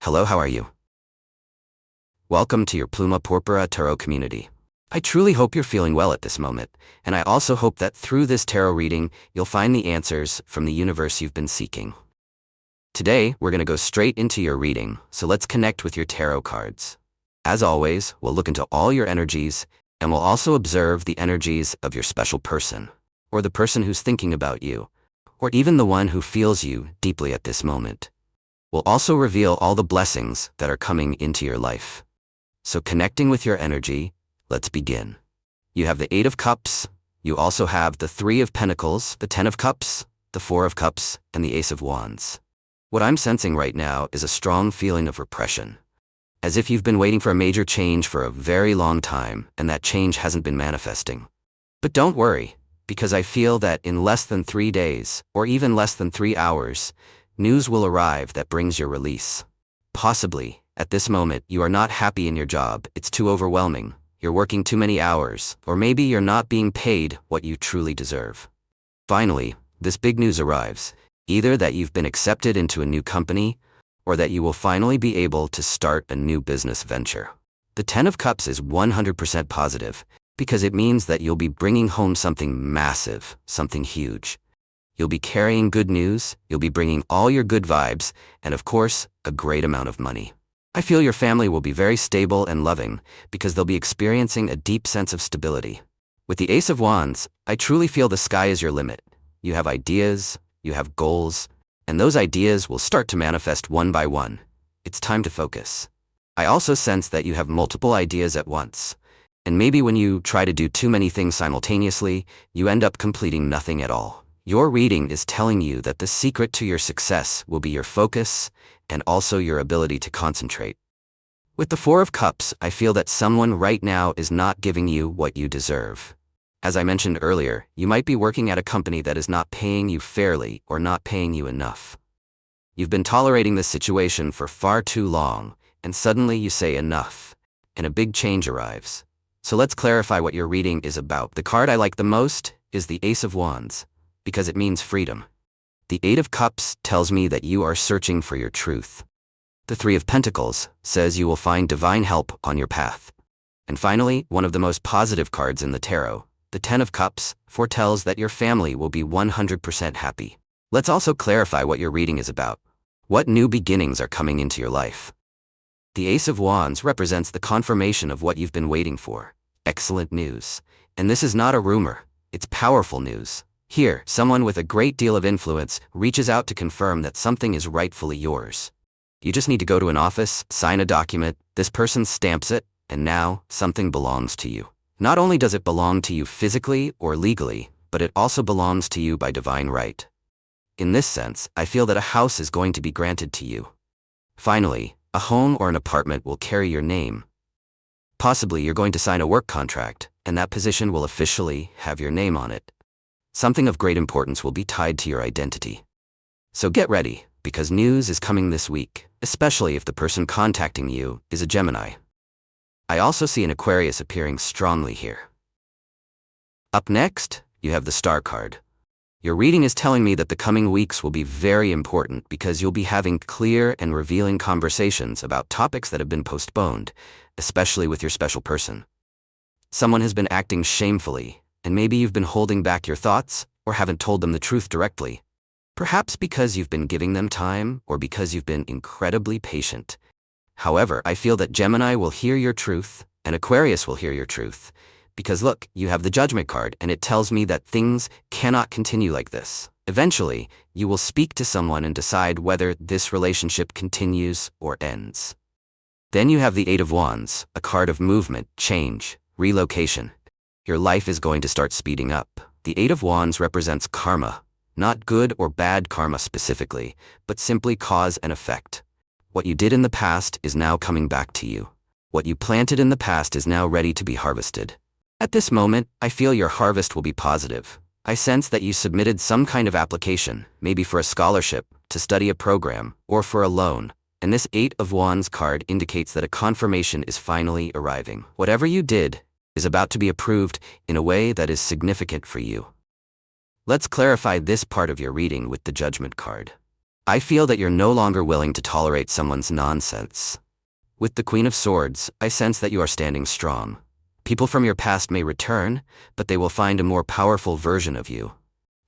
Hello, how are you? Welcome to your Pluma Púrpura Tarot community. I truly hope you're feeling well at this moment, and I also hope that through this tarot reading, you'll find the answers from the universe you've been seeking. Today, we're going to go straight into your reading, so let's connect with your tarot cards. As always, we'll look into all your energies, and we'll also observe the energies of your special person, or the person who's thinking about you, or even the one who feels you deeply at this moment. We'll also reveal all the blessings that are coming into your life. So connecting with your energy, let's begin. You have the Eight of Cups, you also have the Three of Pentacles, the Ten of Cups, the Four of Cups, and the Ace of Wands. What I'm sensing right now is a strong feeling of repression, as if you've been waiting for a major change for a very long time and that change hasn't been manifesting. But don't worry, because I feel that in less than 3 days, or even less than 3 hours, news will arrive that brings your release. Possibly, at this moment, you are not happy in your job, it's too overwhelming, you're working too many hours, or maybe you're not being paid what you truly deserve. Finally, this big news arrives, either that you've been accepted into a new company, or that you will finally be able to start a new business venture. The Ten of Cups is 100% positive, because it means that you'll be bringing home something massive, something huge. You'll be carrying good news, you'll be bringing all your good vibes, and of course, a great amount of money. I feel your family will be very stable and loving, because they'll be experiencing a deep sense of stability. With the Ace of Wands, I truly feel the sky is your limit. You have ideas, you have goals, and those ideas will start to manifest one by one. It's time to focus. I also sense that you have multiple ideas at once, and maybe when you try to do too many things simultaneously, you end up completing nothing at all. Your reading is telling you that the secret to your success will be your focus and also your ability to concentrate. With the Four of Cups, I feel that someone right now is not giving you what you deserve. As I mentioned earlier, you might be working at a company that is not paying you fairly or not paying you enough. You've been tolerating this situation for far too long, and suddenly you say enough, and a big change arrives. So let's clarify what your reading is about. The card I like the most is the Ace of Wands, because it means freedom. The Eight of Cups tells me that you are searching for your truth. The Three of Pentacles says you will find divine help on your path. And finally, one of the most positive cards in the tarot, the Ten of Cups, foretells that your family will be 100% happy. Let's also clarify what your reading is about. What new beginnings are coming into your life? The Ace of Wands represents the confirmation of what you've been waiting for. Excellent news. And this is not a rumor, it's powerful news. Here, someone with a great deal of influence reaches out to confirm that something is rightfully yours. You just need to go to an office, sign a document, this person stamps it, and now something belongs to you. Not only does it belong to you physically or legally, but it also belongs to you by divine right. In this sense, I feel that a house is going to be granted to you. Finally, a home or an apartment will carry your name. Possibly you're going to sign a work contract, and that position will officially have your name on it. Something of great importance will be tied to your identity. So get ready, because news is coming this week, especially if the person contacting you is a Gemini. I also see an Aquarius appearing strongly here. Up next, you have the Star card. Your reading is telling me that the coming weeks will be very important because you'll be having clear and revealing conversations about topics that have been postponed, especially with your special person. Someone has been acting shamefully, and maybe you've been holding back your thoughts or haven't told them the truth directly. Perhaps because you've been giving them time or because you've been incredibly patient. However, I feel that Gemini will hear your truth and Aquarius will hear your truth. Because look, you have the Judgment card and it tells me that things cannot continue like this. Eventually, you will speak to someone and decide whether this relationship continues or ends. Then you have the Eight of Wands, a card of movement, change, relocation. Your life is going to start speeding up. The Eight of Wands represents karma, not good or bad karma specifically, but simply cause and effect. What you did in the past is now coming back to you. What you planted in the past is now ready to be harvested. At this moment, I feel your harvest will be positive. I sense that you submitted some kind of application, maybe for a scholarship, to study a program, or for a loan. And this Eight of Wands card indicates that a confirmation is finally arriving. Whatever you did is about to be approved in a way that is significant for you. Let's clarify this part of your reading with the Judgment card. I feel that you're no longer willing to tolerate someone's nonsense. With the Queen of Swords, I sense that you are standing strong. People from your past may return, but they will find a more powerful version of you.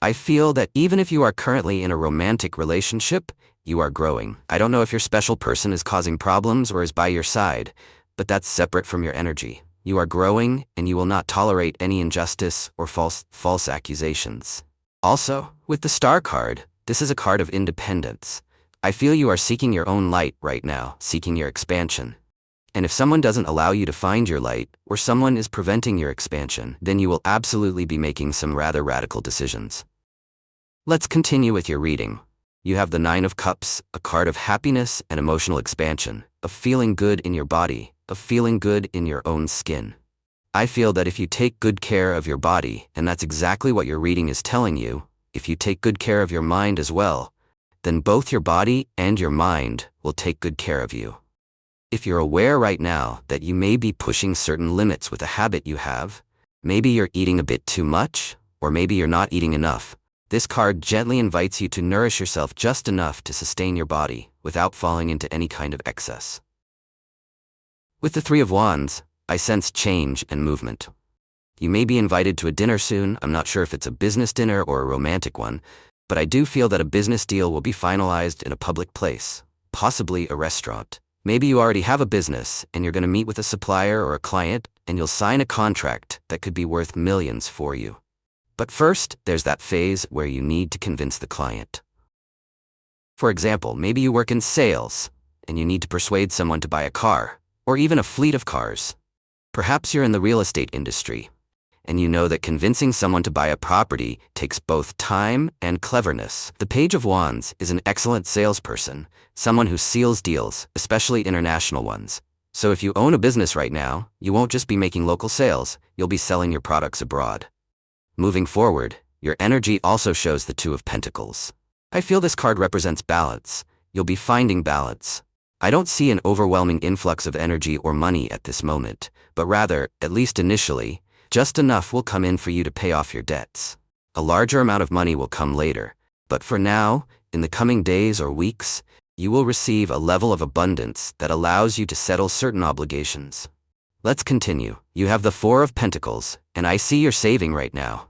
I feel that even if you are currently in a romantic relationship, you are growing. I don't know if your special person is causing problems or is by your side, but that's separate from your energy. You are growing, and you will not tolerate any injustice or false accusations. Also, with the Star card, this is a card of independence. I feel you are seeking your own light right now, seeking your expansion. And if someone doesn't allow you to find your light, or someone is preventing your expansion, then you will absolutely be making some rather radical decisions. Let's continue with your reading. You have the Nine of Cups, a card of happiness and emotional expansion, of feeling good in your body, of feeling good in your own skin. I feel that if you take good care of your body, and that's exactly what your reading is telling you, if you take good care of your mind as well, then both your body and your mind will take good care of you. If you're aware right now that you may be pushing certain limits with a habit you have, maybe you're eating a bit too much, or maybe you're not eating enough, this card gently invites you to nourish yourself just enough to sustain your body without falling into any kind of excess. With the Three of Wands, I sense change and movement. You may be invited to a dinner soon. I'm not sure if it's a business dinner or a romantic one, but I do feel that a business deal will be finalized in a public place, possibly a restaurant. Maybe you already have a business and you're going to meet with a supplier or a client and you'll sign a contract that could be worth millions for you. But first, there's that phase where you need to convince the client. For example, maybe you work in sales and you need to persuade someone to buy a car, or even a fleet of cars. Perhaps you're in the real estate industry, and you know that convincing someone to buy a property takes both time and cleverness. The Page of Wands is an excellent salesperson, someone who seals deals, especially international ones. So if you own a business right now, you won't just be making local sales, you'll be selling your products abroad. Moving forward, your energy also shows the Two of Pentacles. I feel this card represents balance. You'll be finding balance. I don't see an overwhelming influx of energy or money at this moment, but rather, at least initially, just enough will come in for you to pay off your debts. A larger amount of money will come later, but for now, in the coming days or weeks, you will receive a level of abundance that allows you to settle certain obligations. Let's continue. You have the Four of Pentacles, and I see you're saving right now.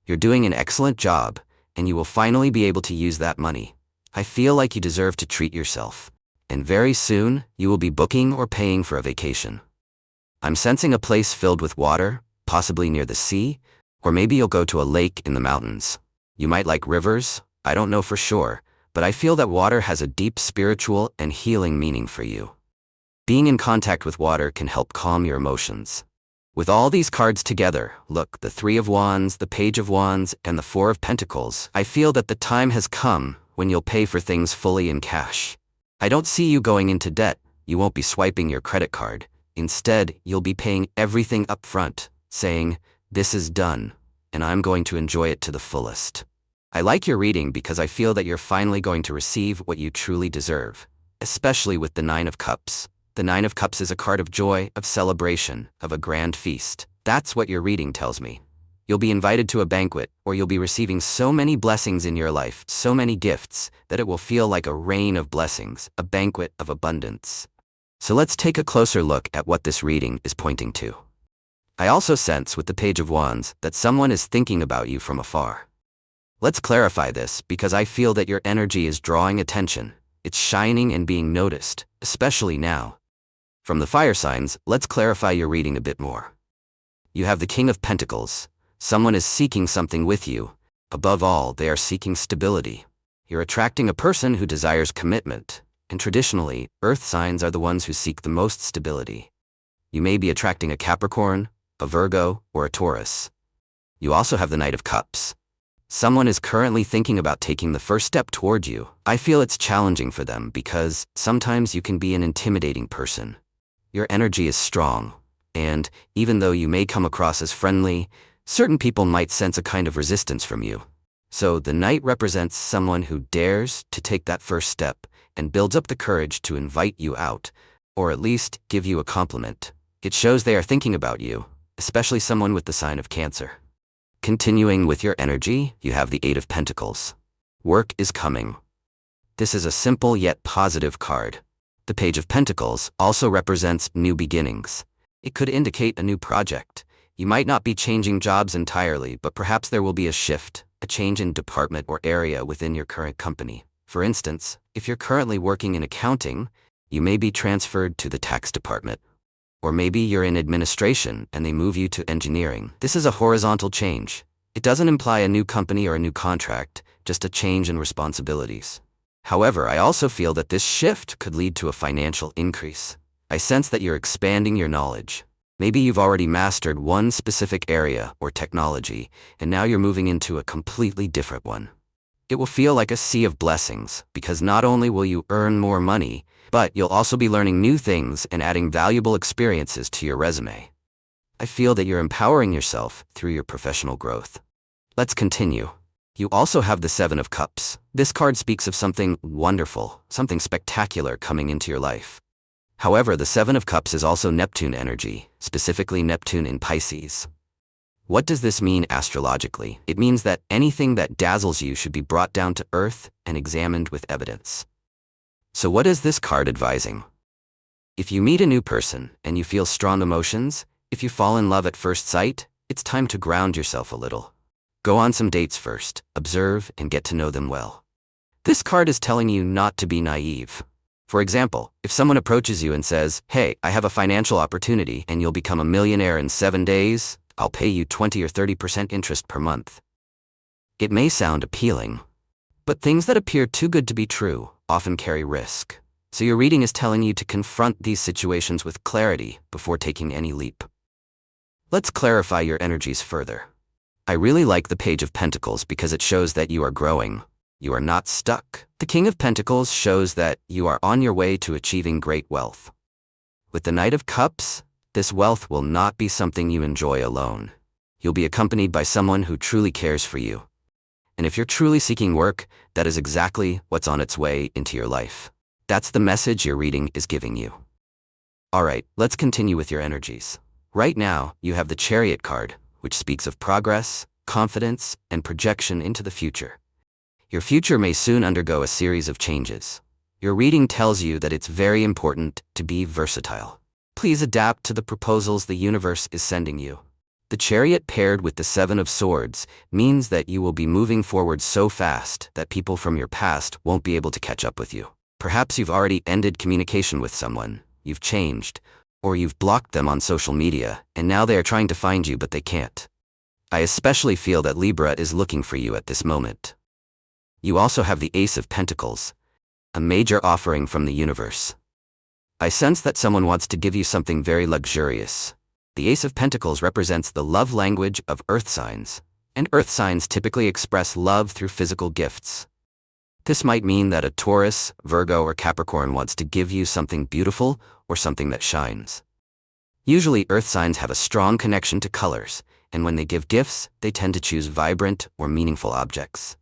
You're doing an excellent job, and you will finally be able to use that money. I feel like you deserve to treat yourself, and very soon, you will be booking or paying for a vacation. I'm sensing a place filled with water, possibly near the sea, or maybe you'll go to a lake in the mountains. You might like rivers, I don't know for sure, but I feel that water has a deep spiritual and healing meaning for you. Being in contact with water can help calm your emotions. With all these cards together, look, the Three of Wands, the Page of Wands, and the Four of Pentacles, I feel that the time has come when you'll pay for things fully in cash. I don't see you going into debt. You won't be swiping your credit card. Instead, you'll be paying everything up front, saying, "This is done, and I'm going to enjoy it to the fullest." I like your reading because I feel that you're finally going to receive what you truly deserve, especially with the Nine of Cups. The Nine of Cups is a card of joy, of celebration, of a grand feast. That's what your reading tells me. You'll be invited to a banquet, or you'll be receiving so many blessings in your life, so many gifts, that it will feel like a rain of blessings, a banquet of abundance. So let's take a closer look at what this reading is pointing to. I also sense with the Page of Wands that someone is thinking about you from afar. Let's clarify this because I feel that your energy is drawing attention. It's shining and being noticed, especially now. From the fire signs, let's clarify your reading a bit more. You have the King of Pentacles. Someone is seeking something with you. Above all, they are seeking stability. You're attracting a person who desires commitment, and traditionally, earth signs are the ones who seek the most stability. You may be attracting a Capricorn, a Virgo, or a Taurus. You also have the Knight of Cups. Someone is currently thinking about taking the first step toward you. I feel it's challenging for them because sometimes you can be an intimidating person. Your energy is strong, and even though you may come across as friendly, certain people might sense a kind of resistance from you. So the Knight represents someone who dares to take that first step and builds up the courage to invite you out, or at least give you a compliment. It shows they are thinking about you, especially someone with the sign of Cancer. Continuing with your energy, you have the Eight of Pentacles. Work is coming. This is a simple yet positive card. The Page of Pentacles also represents new beginnings. It could indicate a new project. You might not be changing jobs entirely, but perhaps there will be a shift, a change in department or area within your current company. For instance, if you're currently working in accounting, you may be transferred to the tax department. Or maybe you're in administration and they move you to engineering. This is a horizontal change. It doesn't imply a new company or a new contract, just a change in responsibilities. However, I also feel that this shift could lead to a financial increase. I sense that you're expanding your knowledge. Maybe you've already mastered one specific area or technology, and now you're moving into a completely different one. It will feel like a sea of blessings, because not only will you earn more money, but you'll also be learning new things and adding valuable experiences to your resume. I feel that you're empowering yourself through your professional growth. Let's continue. You also have the Seven of Cups. This card speaks of something wonderful, something spectacular coming into your life. However, the Seven of Cups is also Neptune energy, specifically Neptune in Pisces. What does this mean astrologically? It means that anything that dazzles you should be brought down to earth and examined with evidence. So what is this card advising? If you meet a new person and you feel strong emotions, if you fall in love at first sight, it's time to ground yourself a little. Go on some dates first, observe, and get to know them well. This card is telling you not to be naive. For example, if someone approaches you and says, "Hey, I have a financial opportunity and you'll become a millionaire in 7 days, I'll pay you 20 or 30% interest per month." It may sound appealing, but things that appear too good to be true often carry risk. So your reading is telling you to confront these situations with clarity before taking any leap. Let's clarify your energies further. I really like the Page of Pentacles because it shows that you are growing. You are not stuck. The King of Pentacles shows that you are on your way to achieving great wealth. With the Knight of Cups, this wealth will not be something you enjoy alone. You'll be accompanied by someone who truly cares for you. And if you're truly seeking work, that is exactly what's on its way into your life. That's the message your reading is giving you. Alright, let's continue with your energies. Right now, you have the Chariot card, which speaks of progress, confidence, and projection into the future. Your future may soon undergo a series of changes. Your reading tells you that it's very important to be versatile. Please adapt to the proposals the universe is sending you. The Chariot paired with the Seven of Swords means that you will be moving forward so fast that people from your past won't be able to catch up with you. Perhaps you've already ended communication with someone, you've changed, or you've blocked them on social media, and now they are trying to find you but they can't. I especially feel that Libra is looking for you at this moment. You also have the Ace of Pentacles, a major offering from the universe. I sense that someone wants to give you something very luxurious. The Ace of Pentacles represents the love language of earth signs, and earth signs typically express love through physical gifts. This might mean that a Taurus, Virgo, or Capricorn wants to give you something beautiful or something that shines. Usually, earth signs have a strong connection to colors, and when they give gifts, they tend to choose vibrant or meaningful objects.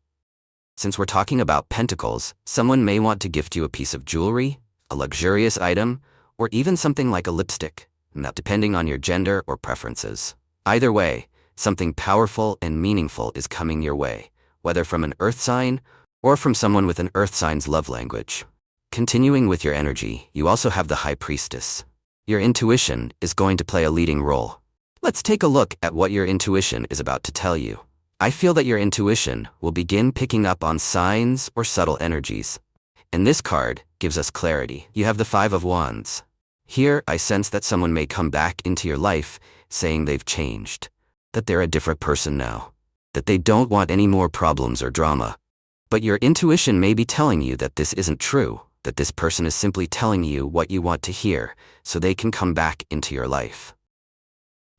Since we're talking about pentacles, someone may want to gift you a piece of jewelry, a luxurious item, or even something like a lipstick, depending on your gender or preferences. Either way, something powerful and meaningful is coming your way, whether from an earth sign or from someone with an earth sign's love language. Continuing with your energy, you also have the High Priestess. Your intuition is going to play a leading role. Let's take a look at what your intuition is about to tell you. I feel that your intuition will begin picking up on signs or subtle energies. And this card gives us clarity. You have the Five of Wands. Here, I sense that someone may come back into your life saying they've changed, that they're a different person now, that they don't want any more problems or drama. But your intuition may be telling you that this isn't true, that this person is simply telling you what you want to hear so they can come back into your life.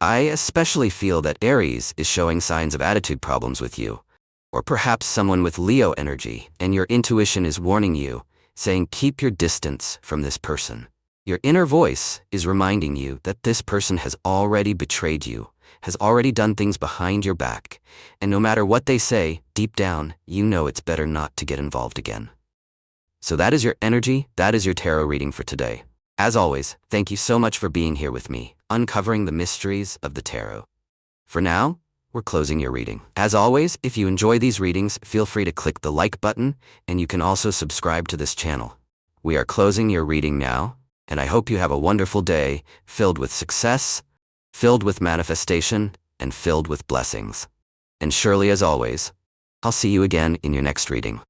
I especially feel that Aries is showing signs of attitude problems with you, or perhaps someone with Leo energy, and your intuition is warning you, saying keep your distance from this person. Your inner voice is reminding you that this person has already betrayed you, has already done things behind your back, and no matter what they say, deep down, you know it's better not to get involved again. So that is your energy, that is your tarot reading for today. As always, thank you so much for being here with me, uncovering the mysteries of the tarot. For now, we're closing your reading. As always, if you enjoy these readings, feel free to click the like button, and you can also subscribe to this channel. We are closing your reading now, and I hope you have a wonderful day, filled with success, filled with manifestation, and filled with blessings. And surely as always, I'll see you again in your next reading.